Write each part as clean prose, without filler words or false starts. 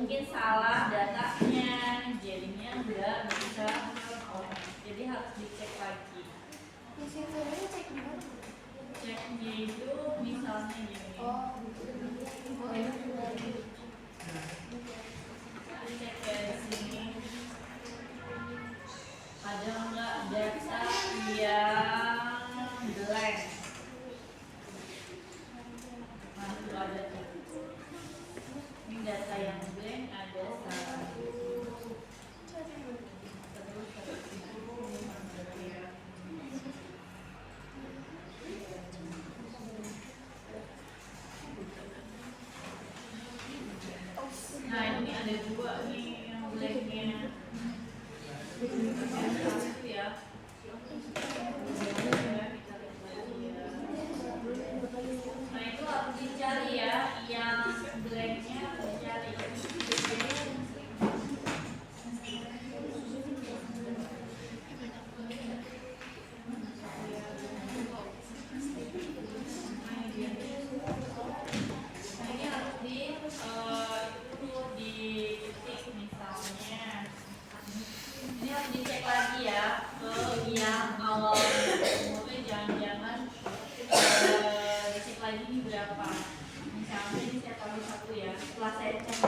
mungkin salah datanya, jadinya nggak bisa. Jadi harus dicek lagi. Ceknya itu misalnya gini. Cek dari sini. Ada nggak data yang blank? Nah, itu ada tuh. Ini data yang blank ada satu. Nah, ini ada dua nih yang blanknya. Satu ya. Nah, itu harus dicari ya, yang blanknya harus dicari. Nah, ini harus diketik misalnya. Ini harus dicek lagi ya ke yang awal. Maksudnya jangan-jangan dicek lagi ini berapa. Misalnya ini saya taruh satu ya. Setelah saya cek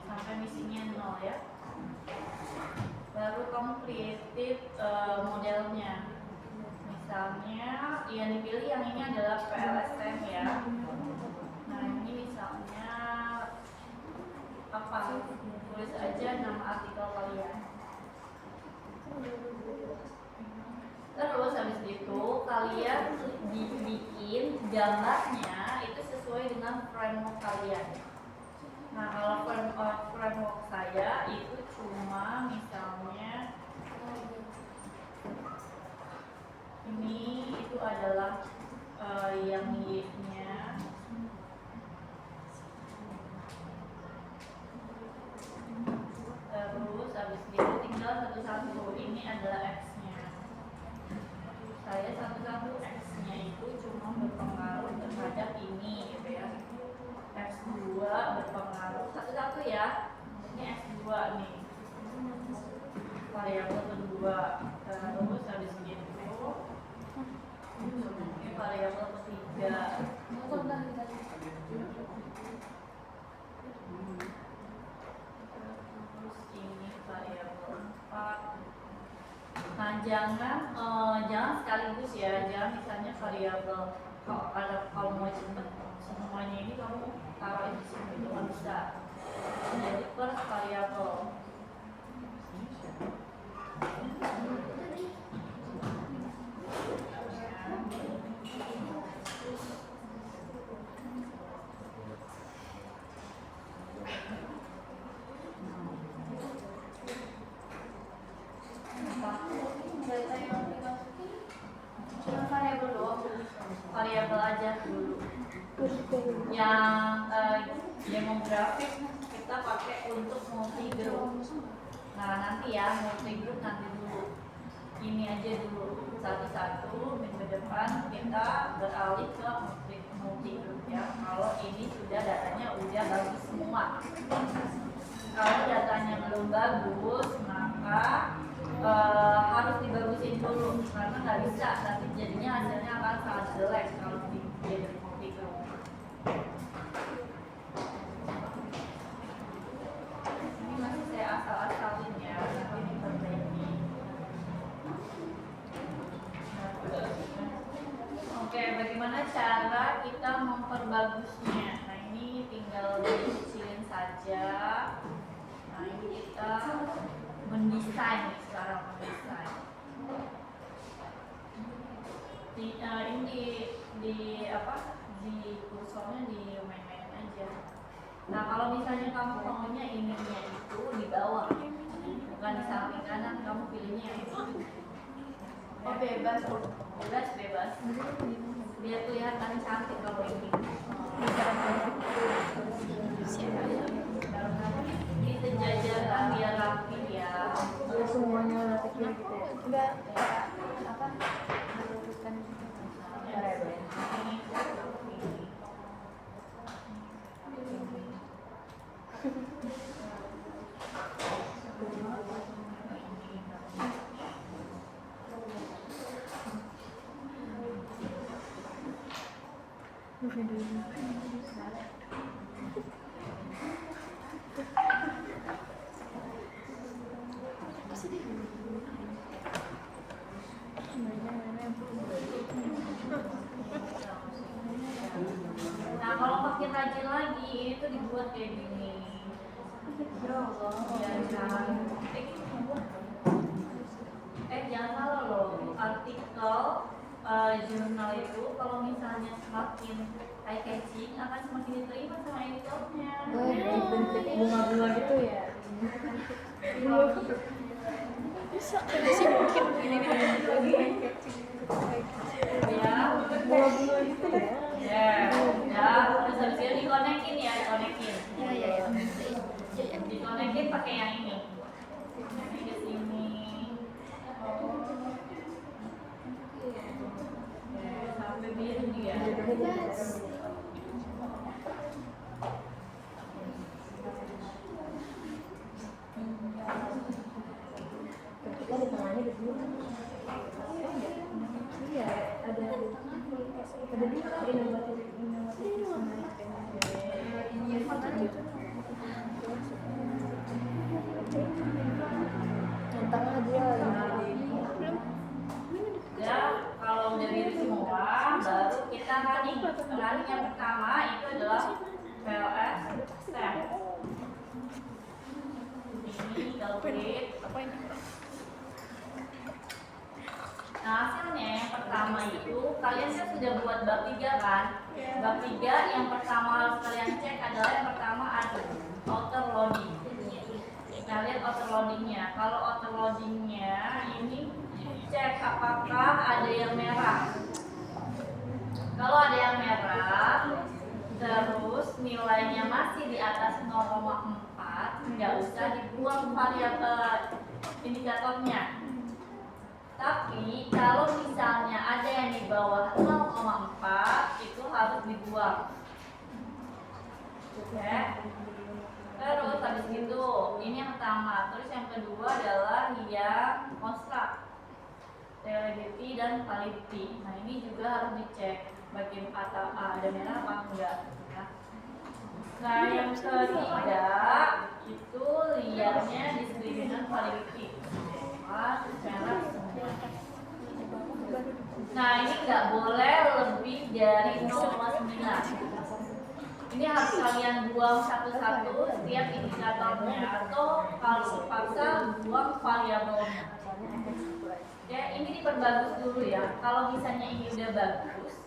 sampai misinya 0 ya. Baru kamu create modelnya. Misalnya yang dipilih yang ini adalah PLSM ya. Nah, ini misalnya apa? Tulis aja nama artikel kalian. Terus habis itu kalian dibikin gambarnya itu sesuai dengan framework kalian. Nah, kalau framework saya itu cuma misalnya ini itu adalah yang Y-nya. Terus habis itu tinggal satu-satu. Ini adalah X-nya. Saya satu-satu X-nya itu cuma berpengaruh terhadap ini gitu ya. X2 berpengaruh satu-satu ya. Ini X2 nih. Variabel kedua. Terus habis itu ini variabel ketiga. Terus ini variabel 4. Nah, jangan sekaligus ya. Jangan misalnya variabel kalau mau cepet semuanya ini kamu taruh di sini itu nggak bisa. Jadi per variabel. Variabel aja dulu. Yang demografik kita pakai untuk multi group. Nah, nanti ya multi group nanti dulu. Ini aja dulu satu-satu. Minggu depan kita beralih ke multi group ya. Kalau ini sudah datanya udah bagus semua. Kalau datanya belum bagus, maka harus dibagusin dulu karena nggak bisa nanti jadinya hasilnya akan sangat jelek kalau jadi multi group. Ini masih saya asal-asalin ya, nanti diperbaiki. Oke, bagi bagaimana cara kita memperbagusnya? Nah ini tinggal dikecilin saja. Nah ini kita mendesain nih sekarang mendesain. Ini di kursornya di main-main aja. Nah kalau misalnya kamu maunya ininya itu di bawah, bukan di samping kanan, kamu pilihnya yang itu. Oh bebas, bebas. Biar kelihatan cantik kalau ini. Disejajarkan biar rapi ya. Semuanya nanti gitu ya? Enggak. Apa? Nah kalau makin rajin lagi ini tuh dibuat kayak gini. Jangan salah loh, artikel jurnal itu kalau misalnya semakin eye catching akan semakin diterima sama editornya. Bentuk bunga-bunga gitu ya? Bisa sih mungkin ini lagi eye catching. Ya, Bunga-bunga gitu ya? ya, terus habis itu dikonekin ya, dikonekin. Ya. Dikonekin pakai yang ini. Ke sini. Sampai biru dia. Kita di tengahnya di sini. Iya, ada yang tengah dia Ya, kalau udah biru semua, baru kita running. Running yang pertama itu adalah PLS step. Ini calculate. Nah hasilnya yang pertama itu kalian kan sudah buat bab 3 kan? Bab 3 yang pertama harus kalian cek adalah yang pertama ada outer loading. Nah lihat outer loadingnya. Kalau outer loadingnya ini cek apakah ada yang merah. Kalau ada yang merah, terus nilainya masih di atas 0,4, nggak usah dibuang variabel indikatornya. Tapi kalau misalnya ada yang di bawah 0,4 itu harus dibuang. Oke. Terus habis itu ini yang pertama. Terus yang kedua adalah yang construct, reliability dan validity. Nah ini juga harus dicek bagaimana ada merah apa enggak. Ya. Nah yang ketiga itu liarnya discriminant validity. Merah semua. Nah ini nggak boleh lebih dari 0,9. Ini harus kalian buang satu-satu setiap indikatornya atau kalau terpaksa buang variabelnya. Ya ini diperbagus dulu ya. Kalau misalnya ini udah bagus,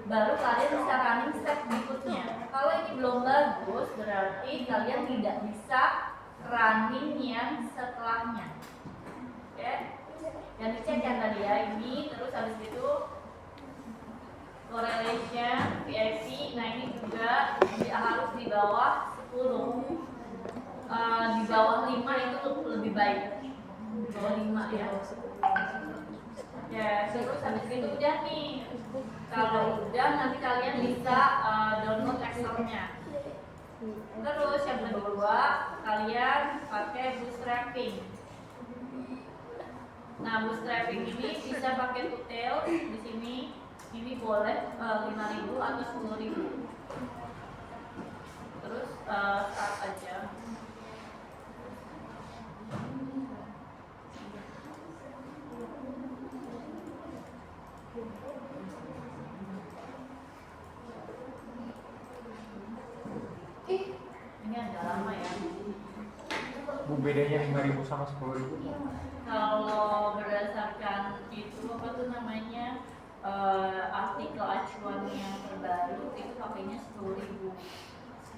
baru kalian bisa running step berikutnya. Kalau ini belum bagus, berarti kalian tidak bisa running yang setelahnya. Oke, yang dicek yang tadi ya ini, terus habis itu correlation, PIC, nah ini juga harus di bawah 10, di bawah 5 itu lebih baik, di bawah 5 ya. Ya, terus habis itu udah nih, kalau udah nanti kalian bisa download Excelnya. Terus yang kedua kalian pakai bootstrapping. Nah, bootstrapping ini bisa pakai tutorial di sini. Ini boleh 5.000 atau 10.000. Terus start aja. bedanya 5.000 sama 10.000? Kalau berdasarkan itu apa tuh namanya artikel acuan yang terbaru itu pakainya 10.000.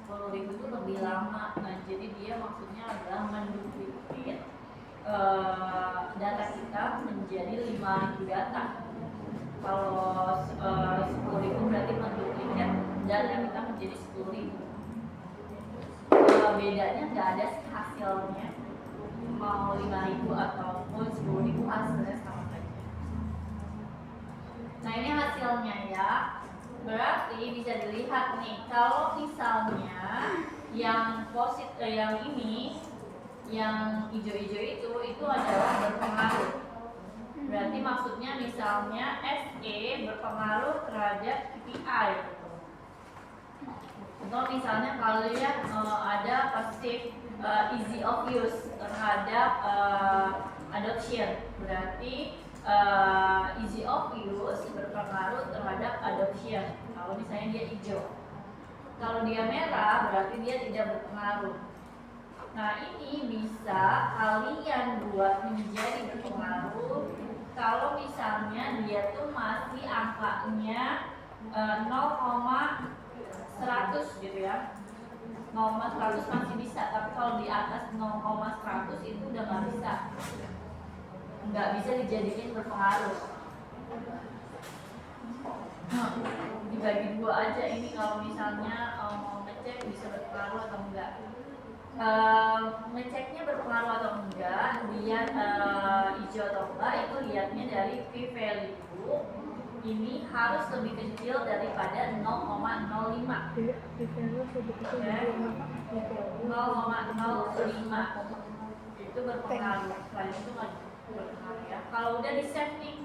10.000 itu lebih lama. Nah, jadi dia maksudnya adalah menduplikasi data kita menjadi 5.000 data. Kalau 10.000 berarti menduplikat data kita menjadi 10.000. Bedanya nggak ada sih hasilnya, mau 5.000 ataupun 10.000 hasilnya sama saja. Nah, ini hasilnya ya. Berarti bisa dilihat nih, kalau misalnya yang yang ini, yang hijau-hijau itu adalah berpengaruh. Berarti maksudnya misalnya SE berpengaruh terhadap KPI. Atau misalnya kalian ada pasif easy of use terhadap adoption, berarti easy of use berpengaruh terhadap adoption. Kalau misalnya dia hijau, kalau dia merah berarti dia tidak berpengaruh. Nah, ini bisa kalian buat menjadi berpengaruh kalau misalnya dia tuh masih angkanya 0,100 gitu ya. 0,100 masih bisa, tapi kalau di atas 0,100 itu udah nggak bisa dijadikan berpengaruh. Dibagi dua aja ini kalau misalnya mau ngecek bisa berpengaruh atau enggak. Ngeceknya berpengaruh atau enggak, lihat hijau atau enggak itu lihatnya dari p-value ini harus lebih kecil daripada 0,05. Okay. 0,05 itu berpengaruh. Selain itu nggak berpengaruh ya. Kalau udah di save nih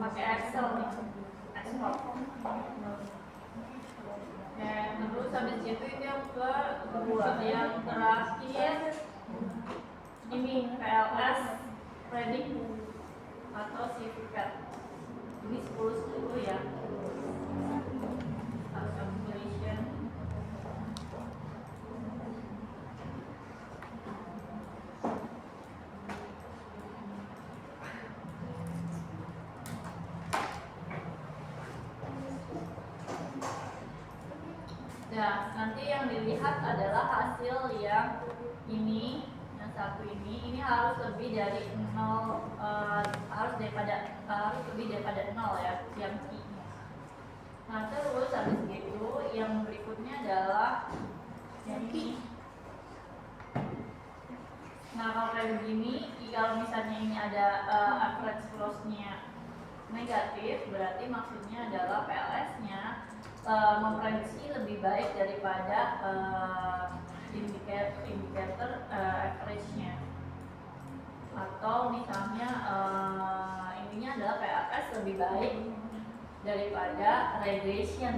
pakai Excel nih, export. Terus habis itu yang kedua, yang terakhir ini PLS predict atau CVPAT. Ini 10-10 ya. Calculation. Nah, nanti yang dilihat adalah hasil yang ini, yang satu ini harus lebih dari 0, harus lebih daripada 0 ya, yang I-nya. Nah, terus habis itu yang berikutnya adalah yang ini. Nah, kalau kayak begini, kalau misalnya ini ada average loss-nya negatif, berarti maksudnya adalah PLS-nya memprediksi lebih baik daripada indikator average-nya. Atau misalnya ininya adalah PLS lebih baik daripada regression.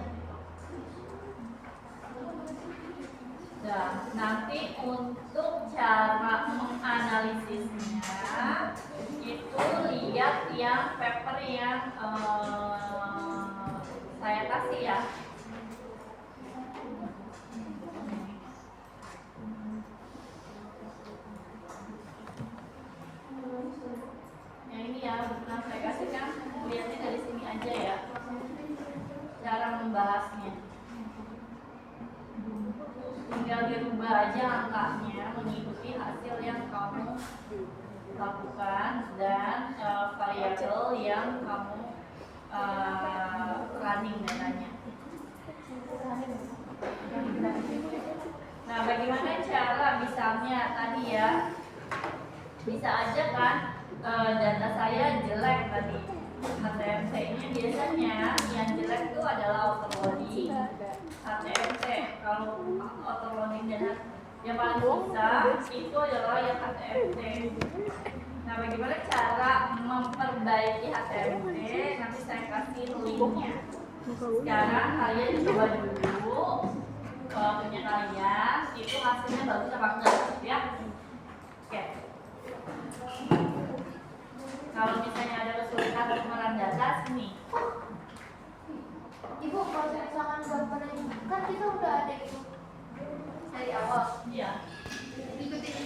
Nah, nanti untuk cara menganalisisnya itu lihat yang paper yang saya kasih ya. Yang ini ya, bukan saya kasih kan, lihatnya dari sini aja ya. Cara membahasnya. Tinggal dirubah aja angkanya mengikuti hasil yang kamu lakukan dan variabel yang kamu running datanya. Nah, bagaimana cara misalnya tadi ya, bisa aja kan data saya jelek tadi, HTMC-nya biasanya yang jelek itu adalah autoloading, HTMC. Kalau autoloading dan yang paling susah itu adalah yang HTMC. Nah, bagaimana cara memperbaiki HTMC? Nanti saya kasih linknya. Sekarang kalian coba dulu punya kalian itu hasilnya bagus apa enggak ya? Oke. Kalau misalnya ada kesulitan pengumpulan data sini. Ibu, kalau misalkan gambarnya kan kita udah ada itu dari awal. Iya. Ikutin